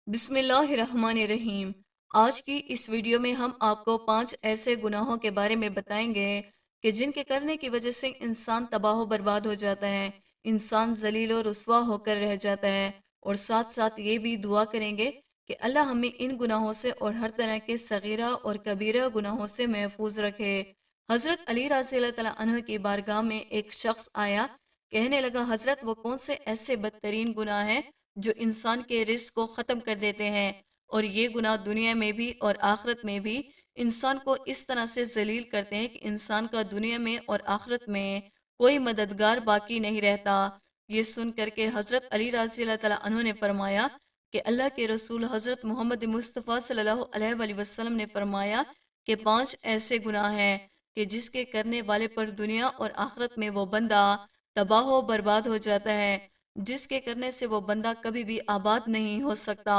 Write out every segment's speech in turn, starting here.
بسم اللہ الرحمن الرحیم۔ آج کی اس ویڈیو میں ہم آپ کو 5 ایسے گناہوں کے بارے میں بتائیں گے کہ جن کے کرنے کی وجہ سے انسان تباہ و برباد ہو جاتا ہے، انسان ذلیل و رسوا ہو کر رہ جاتا ہے، اور ساتھ ساتھ یہ بھی دعا کریں گے کہ اللہ ہمیں ان گناہوں سے اور ہر طرح کے صغیرہ اور کبیرہ گناہوں سے محفوظ رکھے۔ حضرت علی رضی اللہ تعالیٰ عنہ کی بارگاہ میں ایک شخص آیا، کہنے لگا حضرت وہ کون سے ایسے بدترین گناہ ہیں جو انسان کے رزق کو ختم کر دیتے ہیں، اور یہ گناہ دنیا میں بھی اور آخرت میں بھی انسان کو اس طرح سے ذلیل کرتے ہیں کہ انسان کا دنیا میں اور آخرت میں کوئی مددگار باقی نہیں رہتا۔ یہ سن کر کے حضرت علی رضی اللہ تعالیٰ عنہ نے فرمایا کہ اللہ کے رسول حضرت محمد مصطفیٰ صلی اللہ علیہ وآلہ وسلم نے فرمایا کہ 5 ایسے گناہ ہیں کہ جس کے کرنے والے پر دنیا اور آخرت میں وہ بندہ تباہ و برباد ہو جاتا ہے، جس کے کرنے سے وہ بندہ کبھی بھی آباد نہیں ہو سکتا۔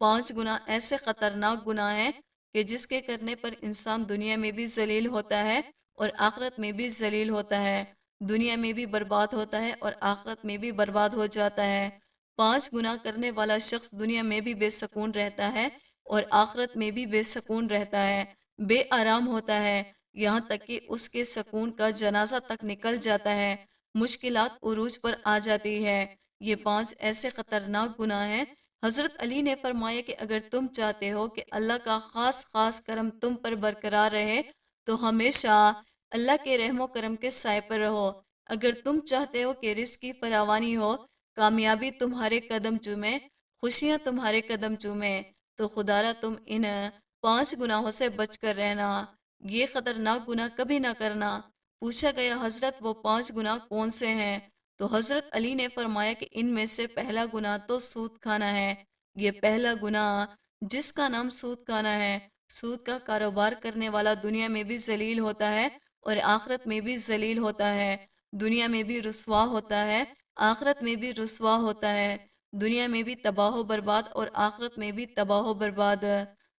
5 گناہ ایسے خطرناک گناہ ہیں کہ جس کے کرنے پر انسان دنیا میں بھی ذلیل ہوتا ہے اور آخرت میں بھی ذلیل ہوتا ہے، دنیا میں بھی برباد ہوتا ہے اور آخرت میں بھی برباد ہو جاتا ہے۔ 5 گناہ کرنے والا شخص دنیا میں بھی بے سکون رہتا ہے اور آخرت میں بھی بے سکون رہتا ہے، بے آرام ہوتا ہے، یہاں تک کہ اس کے سکون کا جنازہ تک نکل جاتا ہے، مشکلات عروج پر آ جاتی ہے۔ یہ 5 ایسے خطرناک گناہ ہیں۔ حضرت علی نے فرمایا کہ اگر تم چاہتے ہو کہ اللہ کا خاص کرم تم پر برقرار رہے تو ہمیشہ اللہ کے رحم و کرم کے سائے پر رہو۔ اگر تم چاہتے ہو کہ رزق کی فراوانی ہو، کامیابی تمہارے قدم چومے، خوشیاں تمہارے قدم چومے، تو خدا را تم ان 5 گناہوں سے بچ کر رہنا، یہ خطرناک گناہ کبھی نہ کرنا۔ پوچھا گیا حضرت وہ 5 گناہ کون سے ہیں؟ تو حضرت علی نے فرمایا کہ ان میں سے پہلا گناہ تو سود کھانا ہے۔ یہ پہلا گناہ جس کا نام سود کھانا ہے، سود کا کاروبار کرنے والا دنیا میں بھی ذلیل ہوتا ہے اور آخرت میں بھی ذلیل ہوتا ہے، دنیا میں بھی رسوا ہوتا ہے، آخرت میں بھی رسوا ہوتا ہے، دنیا میں بھی تباہ و برباد اور آخرت میں بھی تباہ و برباد۔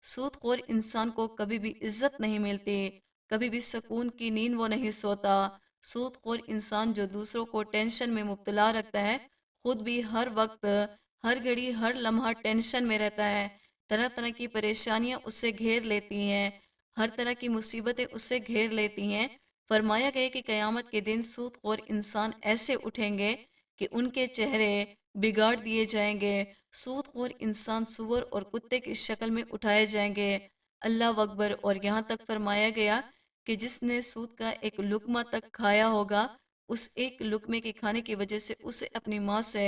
سود خور انسان کو کبھی بھی عزت نہیں ملتی، کبھی بھی سکون کی نیند وہ نہیں سوتا۔ سود خور انسان جو دوسروں کو ٹینشن میں مبتلا رکھتا ہے، خود بھی ہر وقت، ہر گھڑی، ہر لمحہ ٹینشن میں رہتا ہے، طرح طرح کی پریشانیاں اس سے گھیر لیتی ہیں، ہر طرح کی مصیبتیں اس سے گھیر لیتی ہیں۔ فرمایا گیا کہ قیامت کے دن سود خور انسان ایسے اٹھیں گے کہ ان کے چہرے بگاڑ دیے جائیں گے، سود خور انسان سور اور کتے کی شکل میں اٹھائے جائیں گے۔ اللہ اکبر۔ اور یہاں تک فرمایا گیا کہ جس نے سود کا ایک لقمہ تک کھایا ہوگا، اس ایک لقمے کے کھانے کی وجہ سے اسے اپنی ماں سے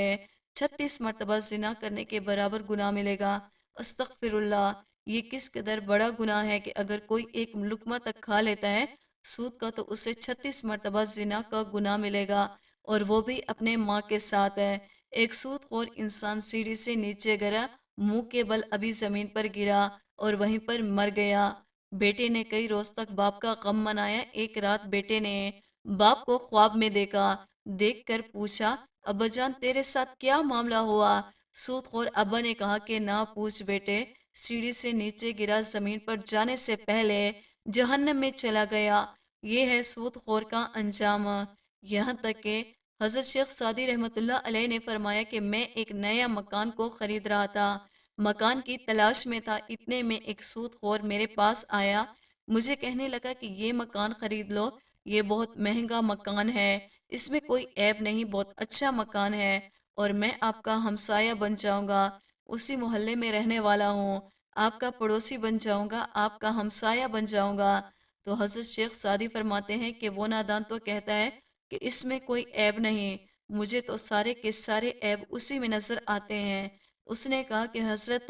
36 مرتبہ زنا کرنے کے برابر گناہ ملے گا۔ استغفر اللہ۔ یہ کس قدر بڑا گناہ ہے کہ اگر کوئی ایک لقمہ تک کھا لیتا ہے سود کا تو اسے 36 مرتبہ زنا کا گناہ ملے گا، اور وہ بھی اپنے ماں کے ساتھ ہے۔ ایک سود خور انسان سیڑھی سے نیچے گرا، منہ کے بل ابھی زمین پر گرا اور وہیں پر مر گیا۔ بیٹے نے کئی روز تک باپ کا غم منایا۔ ایک رات بیٹے نے باپ کو خواب میں دیکھا، دیکھ کر پوچھا ابا جان تیرے ساتھ کیا معاملہ ہوا؟ سود خور ابا نے کہا کہ نہ پوچھ بیٹے، سیڑھی سے نیچے گرا، زمین پر جانے سے پہلے جہنم میں چلا گیا۔ یہ ہے سود خور کا انجام۔ یہاں تک کہ حضرت شیخ سعدی رحمۃ اللہ علیہ نے فرمایا کہ میں ایک نیا مکان کو خرید رہا تھا، مکان کی تلاش میں تھا، اتنے میں ایک سود خور میرے پاس آیا، مجھے کہنے لگا کہ یہ مکان خرید لو، یہ بہت مہنگا مکان ہے، اس میں کوئی عیب نہیں، بہت اچھا مکان ہے، اور میں آپ کا ہمسایہ بن جاؤں گا، اسی محلے میں رہنے والا ہوں، آپ کا پڑوسی بن جاؤں گا، آپ کا ہمسایہ بن جاؤں گا۔ تو حضرت شیخ سعدی فرماتے ہیں کہ وہ نادان تو کہتا ہے کہ اس میں کوئی عیب نہیں، مجھے تو سارے کے سارے عیب اسی میں نظر آتے ہیں۔ اس نے کہا کہ حضرت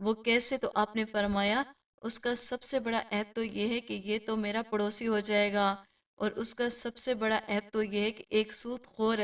وہ کیسے؟ تو آپ نے فرمایا اس کا سب سے بڑا عیب تو یہ ہے کہ یہ تو میرا پڑوسی ہو جائے گا، اور اس کا سب سے بڑا عیب تو یہ ہے کہ ایک سود خور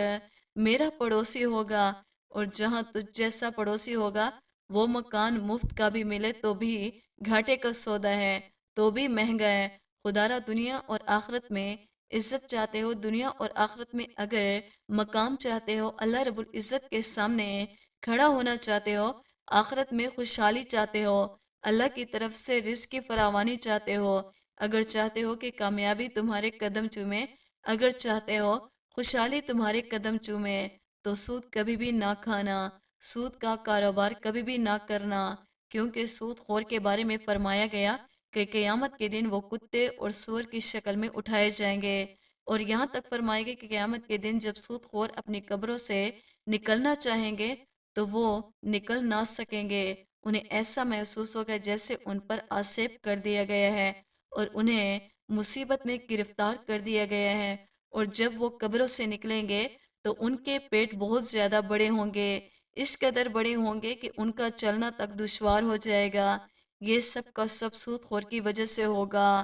میرا پڑوسی ہوگا، اور جہاں تجھ جیسا پڑوسی ہوگا وہ مکان مفت کا بھی ملے تو بھی گھاٹے کا سودا ہے، تو بھی مہنگا ہے۔ خدا را دنیا اور آخرت میں عزت چاہتے ہو، دنیا اور آخرت میں اگر مقام چاہتے ہو، اللہ رب العزت کے سامنے کھڑا ہونا چاہتے ہو، آخرت میں خوشحالی چاہتے ہو، اللہ کی طرف سے رزق کی فراوانی چاہتے ہو، اگر چاہتے ہو کہ کامیابی تمہارے قدم چومے، اگر چاہتے ہو خوشحالی تمہارے قدم چومے، تو سود کبھی بھی نہ کھانا، سود کا کاروبار کبھی بھی نہ کرنا، کیونکہ سود خور کے بارے میں فرمایا گیا کہ قیامت کے دن وہ کتے اور سور کی شکل میں اٹھائے جائیں گے، اور یہاں تک فرمایا گیا کہ قیامت کے دن جب سود خور اپنی قبروں سے نکلنا چاہیں گے تو وہ نکل نہ سکیں گے۔ انہیں ایسا محسوس ہوگا جیسے ان پر آسیب کر دیا گیا ہے اور انہیں مصیبت میں گرفتار کر دیا گیا ہے، اور جب وہ قبروں سے نکلیں گے تو ان کے پیٹ بہت زیادہ بڑے ہوں گے، اس قدر بڑے ہوں گے کہ ان کا چلنا تک دشوار ہو جائے گا۔ یہ سب کا سب سود خور کی وجہ سے ہوگا۔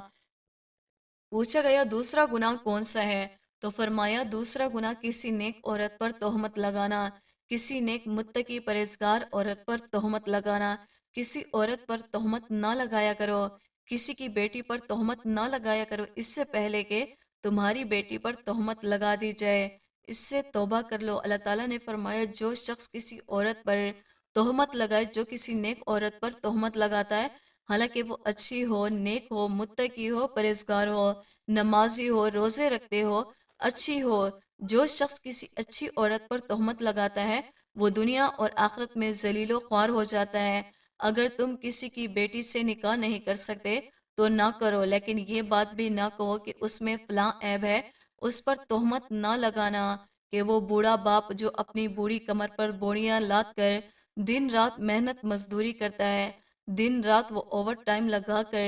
پوچھا گیا دوسرا گناہ کون سا ہے؟ تو فرمایا دوسرا گناہ کسی نیک عورت پر تہمت لگانا، کسی نیک متقی پرہیزگار عورت پر تہمت لگانا۔ کسی عورت پر تہمت نہ لگایا کرو، کسی کی بیٹی پر تہمت نہ لگایا کرو اس سے پہلے کہ تمہاری بیٹی پر تہمت لگا دی جائے، اس سے توبہ کر لو۔ اللہ تعالیٰ نے فرمایا جو شخص کسی عورت پر تہمت لگائے، جو کسی نیک عورت پر تہمت لگاتا ہے، حالانکہ وہ اچھی ہو، نیک ہو، متقی ہو، پرہیزگار ہو، نمازی ہو، روزے رکھتے ہو، اچھی ہو، جو شخص کسی اچھی عورت پر تہمت لگاتا ہے وہ دنیا اور آخرت میں ذلیل و خوار ہو جاتا ہے۔ اگر تم کسی کی بیٹی سے نکاح نہیں کر سکتے تو نہ کرو، لیکن یہ بات بھی نہ کہو کہ اس میں فلاں عیب ہے، اس پر تہمت نہ لگانا کہ وہ بوڑھا باپ جو اپنی بوڑھی کمر پر بوریاں لاد کر دن رات محنت مزدوری کرتا ہے، دن رات وہ اوور ٹائم لگا کر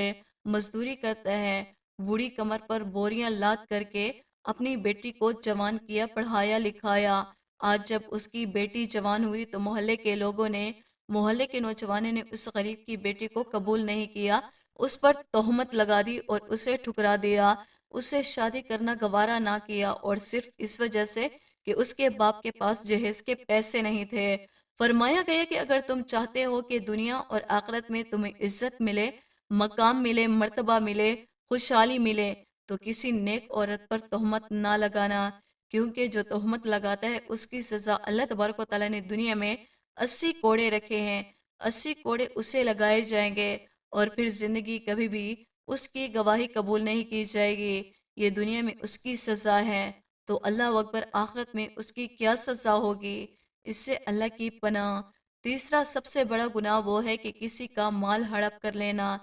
مزدوری کرتا ہے، بوڑھی کمر پر بوریاں لاد کر کے اپنی بیٹی کو جوان کیا، پڑھایا لکھایا۔ آج جب اس کی بیٹی جوان ہوئی تو محلے کے نوجوانوں نے اس غریب کی بیٹی کو قبول نہیں کیا، اس پر تہمت لگا دی اور اسے ٹھکرا دیا، اسے شادی کرنا گوارا نہ کیا، اور صرف اس وجہ سے کہ اس کے باپ کے پاس جہیز کے پیسے نہیں تھے۔ فرمایا گیا کہ اگر تم چاہتے ہو کہ دنیا اور آخرت میں تمہیں عزت ملے، مقام ملے، مرتبہ ملے، خوشحالی ملے، تو کسی نیک عورت پر تہمت نہ لگانا، کیونکہ جو تہمت لگاتا ہے اس کی سزا اللہ تبارک و تعالیٰ نے دنیا میں 80 کوڑے رکھے ہیں، 80 کوڑے اسے لگائے جائیں گے، اور پھر زندگی کبھی بھی اس کی گواہی قبول نہیں کی جائے گی۔ یہ دنیا میں اس کی سزا ہے، تو اللہ اکبر آخرت میں اس کی کیا سزا ہوگی؟ اس سے اللہ کی پناہ۔ تیسرا سب سے بڑا گناہ وہ ہے کہ کسی کا مال ہڑپ کر لینا،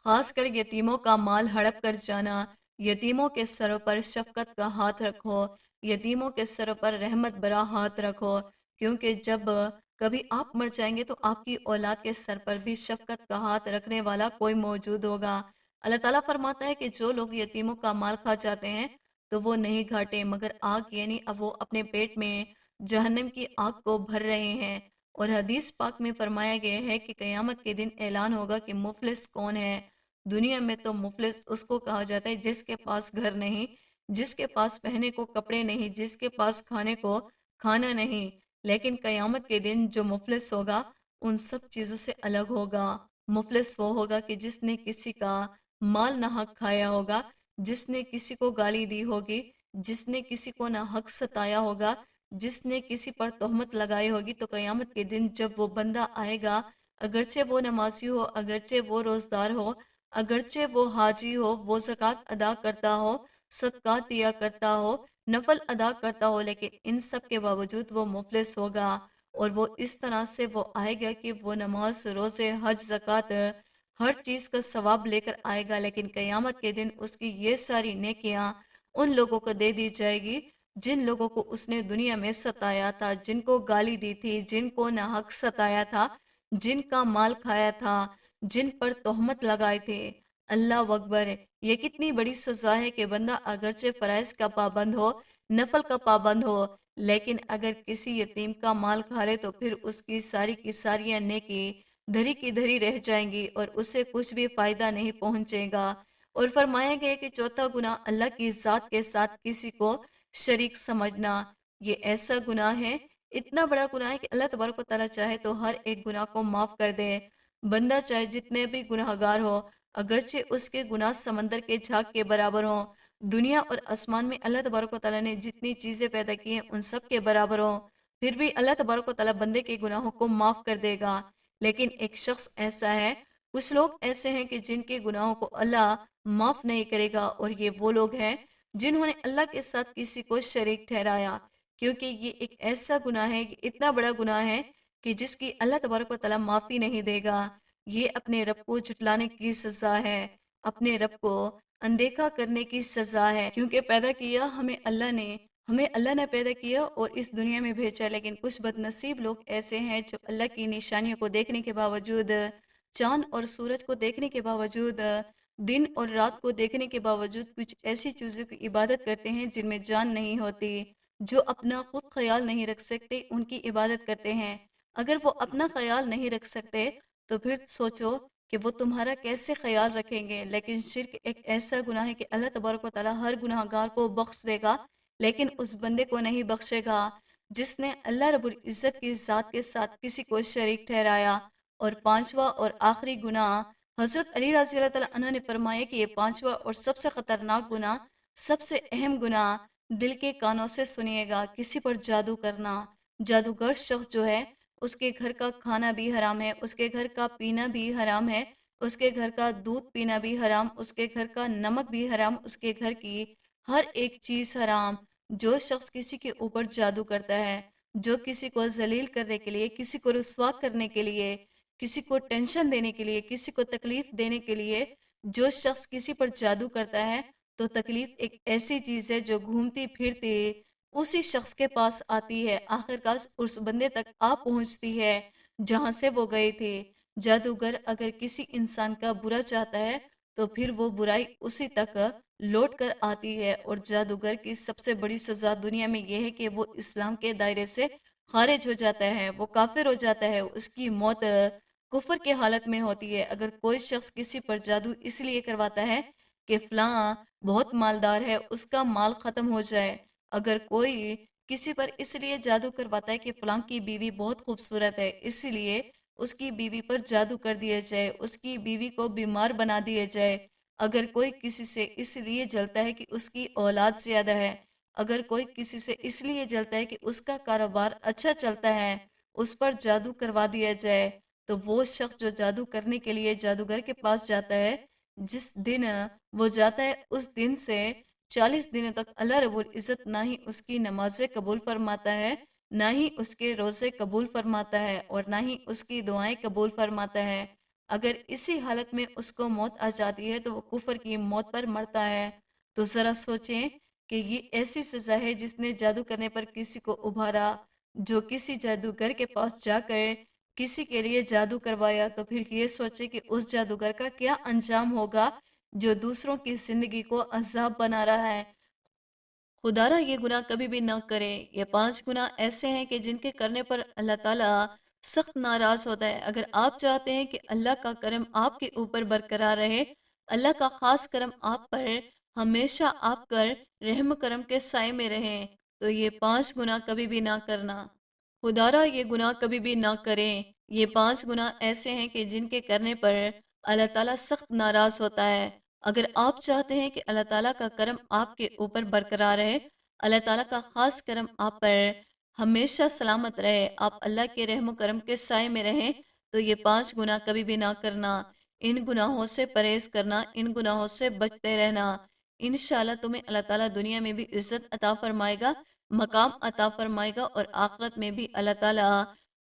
خاص کر یتیموں کا مال ہڑپ کر جانا۔ یتیموں کے سروں پر شفقت کا ہاتھ رکھو، یتیموں کے سروں پر رحمت برا ہاتھ رکھو، کیونکہ جب کبھی آپ مر جائیں گے تو آپ کی اولاد کے سر پر بھی شفقت کا ہاتھ رکھنے والا کوئی موجود ہوگا۔ اللہ تعالیٰ فرماتا ہے کہ جو لوگ یتیموں کا مال کھا جاتے ہیں تو وہ نہیں گھاٹے مگر آگ، یعنی اب وہ اپنے پیٹ میں جہنم کی آگ کو بھر رہے ہیں۔ اور حدیث پاک میں فرمایا گیا ہے کہ قیامت کے دن اعلان ہوگا کہ مفلس کون ہے۔ دنیا میں تو مفلس اس کو کہا جاتا ہے جس کے پاس گھر نہیں، جس کے پاس پہنے کو کپڑے نہیں، جس کے پاس کھانے کو کھانا نہیں، لیکن قیامت کے دن جو مفلس ہوگا ان سب چیزوں سے الگ ہوگا۔ مفلس وہ ہوگا کہ جس نے کسی کا مال ناحق کھایا ہوگا، جس نے کسی کو گالی دی ہوگی، جس نے کسی کو ناحق ستایا ہوگا، جس نے کسی پر تہمت لگائی ہوگی، تو قیامت کے دن جب وہ بندہ آئے گا، اگرچہ وہ نمازی ہو، اگرچہ وہ روزدار ہو، اگرچہ وہ حاجی ہو، وہ زکوٰۃ ادا کرتا ہو، صدقات دیا کرتا ہو، نفل ادا کرتا ہو، لیکن ان سب کے باوجود وہ مفلس ہوگا، اور وہ اس طرح سے وہ آئے گا کہ وہ نماز، روزے، حج، زکوٰۃ، ہر چیز کا ثواب لے کر آئے گا، لیکن قیامت کے دن اس کی یہ ساری نیکیاں ان لوگوں کو دے دی جائے گی جن لوگوں کو اس نے دنیا میں ستایا تھا، جن کو گالی دی تھی، جن کو ناحق ستایا تھا، جن کا مال کھایا تھا، جن پر تہمت لگائے تھے۔ اللہ اکبر! یہ کتنی بڑی سزا ہے کہ بندہ اگرچہ فرائض کا پابند ہو، نفل کا پابند ہو، لیکن اگر کسی یتیم کا مال کھا لے تو پھر اس کی ساریاں نیکی دھری کی دھری رہ جائیں گی اور اسے کچھ بھی فائدہ نہیں پہنچے گا۔ اور فرمایا گیا کہ چوتھا گناہ اللہ کی ذات کے ساتھ کسی کو شریک سمجھنا۔ یہ ایسا گناہ ہے، اتنا بڑا گناہ ہے کہ اللہ تبارک و تعالیٰ چاہے تو ہر ایک گناہ کو معاف کر دے۔ بندہ چاہے جتنے بھی گناہ گار ہو، اگرچہ اس کے گناہ سمندر کے جھاگ کے برابر ہوں، دنیا اور آسمان میں اللہ تبارک و تعالیٰ نے جتنی چیزیں پیدا کی ہیں ان سب کے برابر ہوں، پھر بھی اللہ تبارک و تعالیٰ بندے کے گناہوں کو معاف کر دے گا۔ لیکن ایک شخص ایسا ہے، کچھ لوگ ایسے ہیں کہ جن کے گناہوں کو اللہ معاف نہیں کرے گا، اور یہ وہ لوگ ہیں جنہوں نے اللہ کے ساتھ کسی کو شریک ٹھہرایا۔ کیونکہ یہ ایک ایسا گناہ ہے، یہ اتنا بڑا گناہ ہے کہ جس کی اللہ تبارک و تعالیٰ معافی نہیں دے گا۔ یہ اپنے رب کو جھٹلانے کی سزا ہے، اپنے رب کو اندیکھا کرنے کی سزا ہے، کیونکہ پیدا کیا ہمیں اللہ نے پیدا کیا اور اس دنیا میں بھیجا، لیکن کچھ بد نصیب لوگ ایسے ہیں جو اللہ کی نشانیوں کو دیکھنے کے باوجود، چاند اور سورج کو دیکھنے کے باوجود، دن اور رات کو دیکھنے کے باوجود کچھ ایسی چیزوں کی عبادت کرتے ہیں جن میں جان نہیں ہوتی، جو اپنا خود خیال نہیں رکھ سکتے، ان کی عبادت کرتے ہیں۔ اگر وہ اپنا خیال نہیں رکھ سکتے تو پھر سوچو کہ وہ تمہارا کیسے خیال رکھیں گے۔ لیکن شرک ایک ایسا گناہ ہے کہ اللہ تبارک و تعالیٰ ہر گناہ گار کو بخش دے گا، لیکن اس بندے کو نہیں بخشے گا جس نے اللہ رب العزت کی ذات کے ساتھ کسی کو شریک ٹھہرایا۔ اور پانچواں اور آخری گناہ، حضرت علی رضی اللہ تعالیٰ عنہ نے فرمایا کہ یہ پانچواں اور سب سے خطرناک گناہ، سب سے اہم گناہ، دل کے کانوں سے سنیے گا، کسی پر جادو کرنا۔ جادوگر شخص جو ہے، اس کے گھر کا کھانا بھی حرام ہے، اس کے گھر کا پینا بھی حرام ہے، اس کے گھر کا دودھ پینا بھی حرام، اس کے گھر کا نمک بھی حرام، اس کے گھر کی ہر ایک چیز حرام۔ جو شخص کسی کے اوپر جادو کرتا ہے، جو کسی کو ذلیل کرنے کے لیے، کسی کو رسوا کرنے کے لیے، کسی کو ٹینشن دینے کے لیے، کسی کو تکلیف دینے کے لیے جو شخص کسی پر جادو کرتا ہے، تو تکلیف ایک ایسی چیز ہے جو گھومتی پھرتی اسی شخص کے پاس آتی ہے، آخر کار اس بندے تک آ پہنچتی ہے جہاں سے وہ گئے تھے۔ جادوگر اگر کسی انسان کا برا چاہتا ہے تو پھر وہ برائی اسی تک لوٹ کر آتی ہے، اور جادوگر کی سب سے بڑی سزا دنیا میں یہ ہے کہ وہ اسلام کے دائرے سے خارج ہو جاتا ہے، وہ کافر ہو جاتا ہے، اس کی موت کفر کے حالت میں ہوتی ہے۔ اگر کوئی شخص کسی پر جادو اس لیے کرواتا ہے کہ فلاں بہت مالدار ہے، اس کا مال ختم ہو جائے، اگر کوئی کسی پر اس لیے جادو کرواتا ہے کہ فلاں کی بیوی بہت خوبصورت ہے، اس لیے اس کی بیوی پر جادو کر دیا جائے، اس کی بیوی کو بیمار بنا دیا جائے، اگر کوئی کسی سے اس لیے جلتا ہے کہ اس کی اولاد زیادہ ہے، اگر کوئی کسی سے اس لیے جلتا ہے کہ اس کا کاروبار اچھا چلتا ہے، اس پر جادو کروا دیا جائے، تو وہ شخص جو جادو کرنے کے لیے جادوگر کے پاس جاتا ہے، جس دن وہ جاتا ہے اس دن سے 40 دنوں تک اللہ رب العزت نہ ہی اس کی نمازیں قبول فرماتا ہے، نہ ہی اس کے روزے قبول فرماتا ہے، اور نہ ہی اس کی دعائیں قبول فرماتا ہے۔ اگر اسی حالت میں اس کو موت آ جاتی ہے تو وہ کفر کی موت پر مرتا ہے۔ تو ذرا سوچیں کہ یہ ایسی سزا ہے جس نے جادو کرنے پر کسی کو ابھارا، جو کسی جادوگر کے پاس جا کر کسی کے لیے جادو کروایا، تو پھر یہ سوچے کہ اس جادوگر کا کیا انجام ہوگا جو دوسروں کی زندگی کو عذاب بنا رہا ہے۔ خدا را یہ گناہ کبھی بھی نہ کریں۔ یہ 5 گناہ ایسے ہیں کہ جن کے کرنے پر اللہ تعالیٰ سخت ناراض ہوتا ہے۔ اگر آپ چاہتے ہیں کہ اللہ کا کرم آپ کے اوپر برقرار رہے، اللہ کا خاص کرم آپ پر ہمیشہ آپ کر رحم کرم کے سائے میں رہیں، تو یہ 5 گناہ کبھی بھی نہ کرنا۔ خدا را یہ گناہ کبھی بھی نہ کریں۔ یہ 5 گناہ ایسے ہیں کہ جن کے کرنے پر اللہ تعالیٰ سخت ناراض ہوتا ہے۔ اگر آپ چاہتے ہیں کہ اللہ تعالیٰ کا کرم آپ کے اوپر برقرار رہے، اللہ تعالیٰ کا خاص کرم آپ پر ہمیشہ سلامت رہے، آپ اللہ کے رحم و کرم کے سائے میں رہیں، تو یہ 5 گناہ کبھی بھی نہ کرنا۔ ان گناہوں سے پرہیز کرنا، ان گناہوں سے بچتے رہنا۔ انشاءاللہ تمہیں اللہ تعالیٰ دنیا میں بھی عزت عطا فرمائے گا، مقام عطا فرمائے گا، اور آخرت میں بھی اللہ تعالیٰ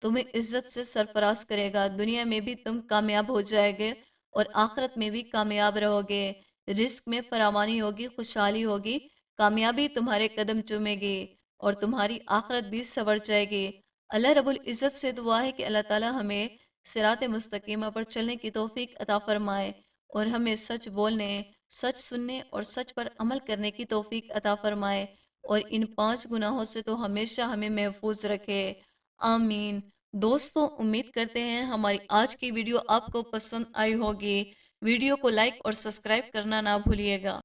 تمہیں عزت سے سرفراز کرے گا۔ دنیا میں بھی تم کامیاب ہو جائے گے اور آخرت میں بھی کامیاب رہو گے۔ رزق میں فراوانی ہوگی، خوشحالی ہوگی، کامیابی تمہارے قدم چومے گی، اور تمہاری آخرت بھی سنور جائے گی۔ اللہ رب العزت سے دعا ہے کہ اللہ تعالیٰ ہمیں صراط مستقیمہ پر چلنے کی توفیق عطا فرمائے، اور ہمیں سچ بولنے، سچ سننے اور سچ پر عمل کرنے کی توفیق عطا فرمائے، اور ان 5 گناہوں سے تو ہمیشہ ہمیں محفوظ رکھے۔ آمین۔ دوستوں، امید کرتے ہیں ہماری آج کی ویڈیو آپ کو پسند آئی ہوگی۔ ویڈیو کو لائک اور سبسکرائب کرنا نہ بھولیے گا۔